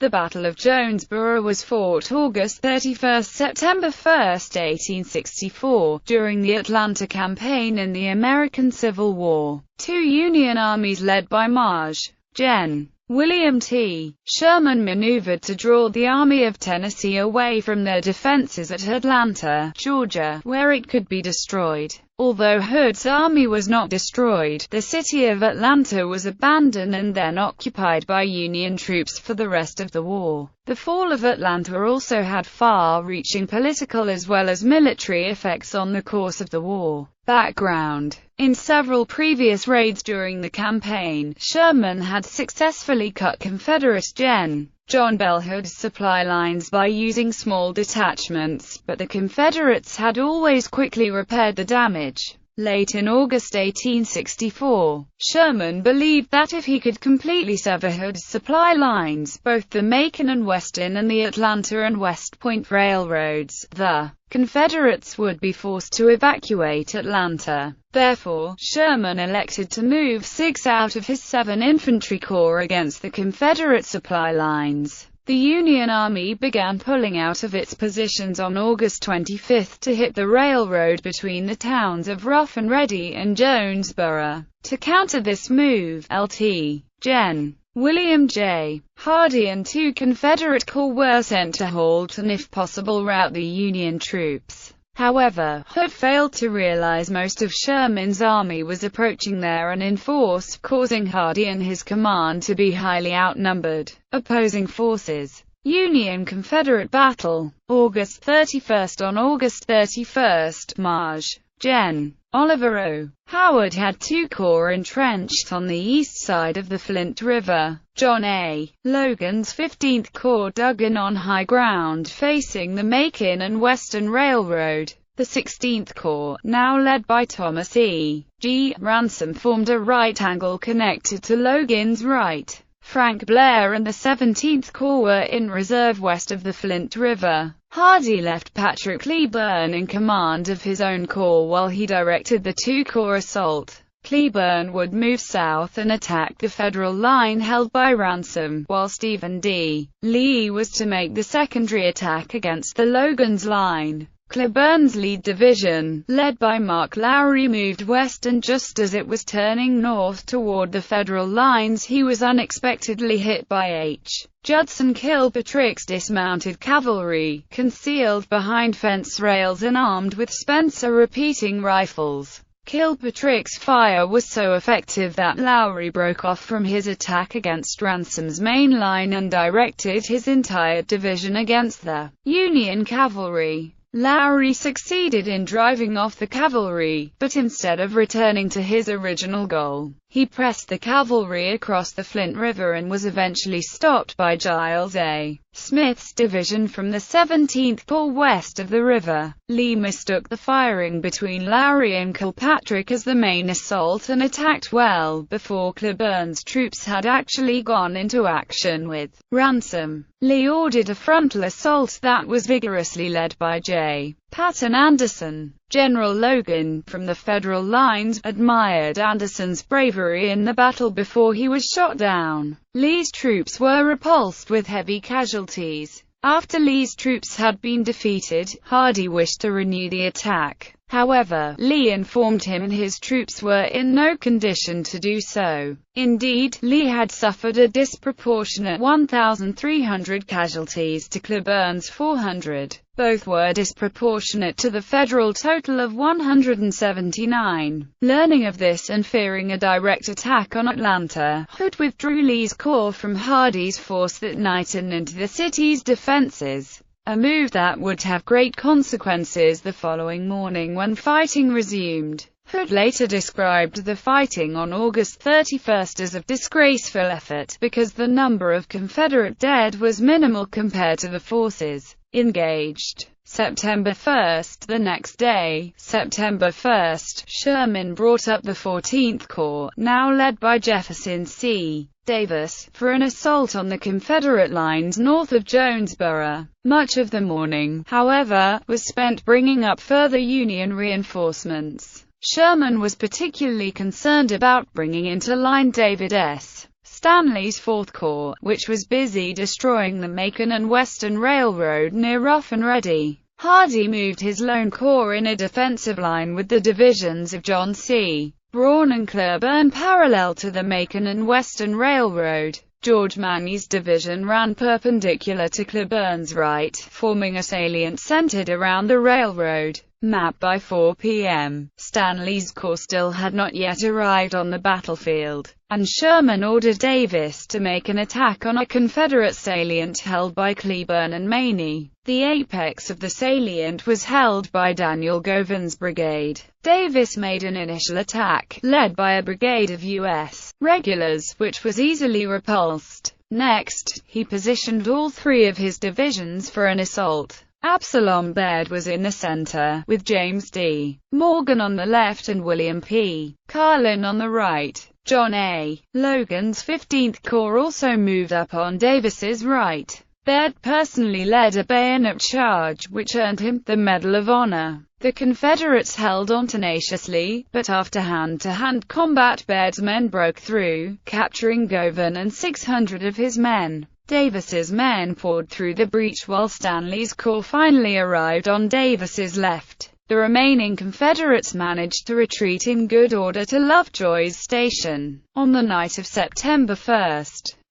The Battle of Jonesborough was fought August 31 – September 1, 1864, during the Atlanta Campaign in the American Civil War. Two Union armies led by Maj. Gen. William T. Sherman maneuvered to draw the Army of Tennessee away from their defenses at Atlanta, Georgia, where it could be destroyed. Although Hood's army was not destroyed, the city of Atlanta was abandoned and then occupied by Union troops for the rest of the war. The fall of Atlanta also had far-reaching political as well as military effects on the course of the war. Background: in several previous raids during the campaign, Sherman had successfully cut Confederate Gen. John Bell Hood's supply lines by using small detachments, but the Confederates had always quickly repaired the damage. Late in August 1864, Sherman believed that if he could completely sever Hood's supply lines, both the Macon and Western and the Atlanta and West Point railroads, the Confederates would be forced to evacuate Atlanta. Therefore, Sherman elected to move 6 out of his 7 infantry corps against the Confederate supply lines. The Union Army began pulling out of its positions on August 25 to hit the railroad between the towns of Rough and Ready and Jonesborough. To counter this move, Lt. Gen. William J. Hardee and 2 Confederate corps were sent to halt and if possible rout the Union troops. However, Hood failed to realize most of Sherman's army was approaching there and in force, causing Hardee and his command to be highly outnumbered. Opposing forces. Union-Confederate battle. August 31. On August 31, Maj. Gen. Oliver O. Howard had 2 corps entrenched on the east side of the Flint River. John A. Logan's 15th Corps dug in on high ground facing the Macon and Western Railroad. The 16th Corps, now led by Thomas E. G. Ransom, formed a right angle connected to Logan's right. Frank Blair and the 17th Corps were in reserve west of the Flint River. Hardee left Patrick Cleburne in command of his own corps while he directed the 2-corps assault. Cleburne would move south and attack the Federal line held by Ransom, while Stephen D. Lee was to make the secondary attack against the Logan's line. Cleburne's lead division, led by Mark Lowry, moved west, and just as it was turning north toward the Federal lines, he was unexpectedly hit by H. Judson Kilpatrick's dismounted cavalry, concealed behind fence rails and armed with Spencer repeating rifles. Kilpatrick's fire was so effective that Lowry broke off from his attack against Ransom's main line and directed his entire division against the Union cavalry. Lowry succeeded in driving off the cavalry, but instead of returning to his original goal, he pressed the cavalry across the Flint River and was eventually stopped by Giles A. Smith's division from the 17th Corps west of the river. Lee mistook the firing between Lowry and Kilpatrick as the main assault and attacked well before Cleburne's troops had actually gone into action with Ransom. Lee ordered a frontal assault that was vigorously led by J. Patton Anderson. General Logan, from the Federal lines, admired Anderson's bravery in the battle before he was shot down. Lee's troops were repulsed with heavy casualties. After Lee's troops had been defeated, Hardee wished to renew the attack. However, Lee informed him his troops were in no condition to do so. Indeed, Lee had suffered a disproportionate 1,300 casualties to Cleburne's 400. Both were disproportionate to the Federal total of 179. Learning of this and fearing a direct attack on Atlanta, Hood withdrew Lee's corps from Hardee's force that night and into the city's defenses. A move that would have great consequences the following morning when fighting resumed. Hood later described the fighting on August 31 as a disgraceful effort, because the number of Confederate dead was minimal compared to the forces engaged. September 1. The next day, September 1, Sherman brought up the 14th Corps, now led by Jefferson C. Davis, for an assault on the Confederate lines north of Jonesborough. Much of the morning, however, was spent bringing up further Union reinforcements. Sherman was particularly concerned about bringing into line David S. Stanley's 4th Corps, which was busy destroying the Macon and Western Railroad near Rough and Ready. Hardee moved his lone corps in a defensive line with the divisions of John C. Braun and Cleburne parallel to the Macon and Western Railroad. George Manny's division ran perpendicular to Cleburne's right, forming a salient centered around the railroad. Map by 4 p.m. Stanley's corps still had not yet arrived on the battlefield, and Sherman ordered Davis to make an attack on a Confederate salient held by Cleburne and Maney. The apex of the salient was held by Daniel Govan's brigade. Davis made an initial attack, led by a brigade of U.S. regulars, which was easily repulsed. Next, he positioned all 3 of his divisions for an assault. Absalom Baird was in the center, with James D. Morgan on the left and William P. Carlin on the right. John A. Logan's 15th Corps also moved up on Davis's right. Baird personally led a bayonet charge, which earned him the Medal of Honor. The Confederates held on tenaciously, but after hand-to-hand combat Baird's men broke through, capturing Govan and 600 of his men. Davis's men poured through the breach while Stanley's corps finally arrived on Davis's left. The remaining Confederates managed to retreat in good order to Lovejoy's Station. On the night of September 1,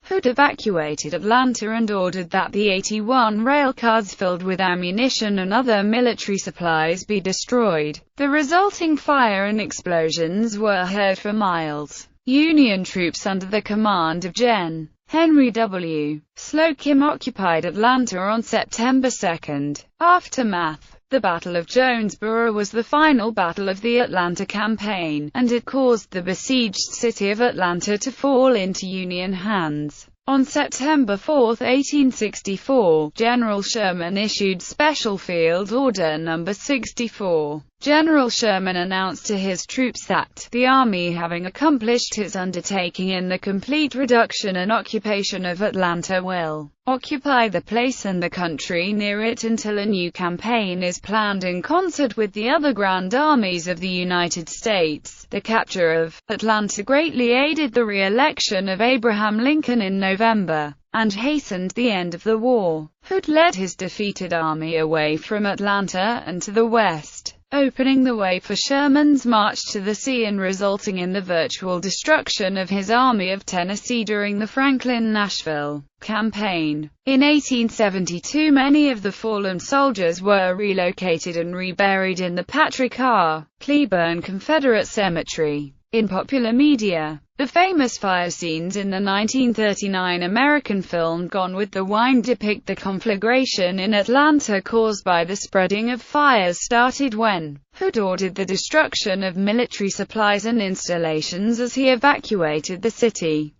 Hood evacuated Atlanta and ordered that the 81 railcars filled with ammunition and other military supplies be destroyed. The resulting fire and explosions were heard for miles. Union troops under the command of Gen. Henry W. Slocum occupied Atlanta on September 2. Aftermath. The Battle of Jonesborough was the final battle of the Atlanta campaign, and it caused the besieged city of Atlanta to fall into Union hands. On September 4, 1864, General Sherman issued Special Field Order No. 64. General Sherman announced to his troops that, the Army having accomplished its undertaking in the complete reduction and occupation of Atlanta, will occupy the place and the country near it until a new campaign is planned in concert with the other grand armies of the United States. The capture of Atlanta greatly aided the re-election of Abraham Lincoln in November, and hastened the end of the war. Hood led his defeated army away from Atlanta and to the west, opening the way for Sherman's march to the sea and resulting in the virtual destruction of his Army of Tennessee during the Franklin-Nashville campaign. In 1872, many of the fallen soldiers were relocated and reburied in the Patrick R. Cleburne Confederate Cemetery. In popular media, the famous fire scenes in the 1939 American film Gone with the Wind depict the conflagration in Atlanta caused by the spreading of fires started when Hood ordered the destruction of military supplies and installations as he evacuated the city.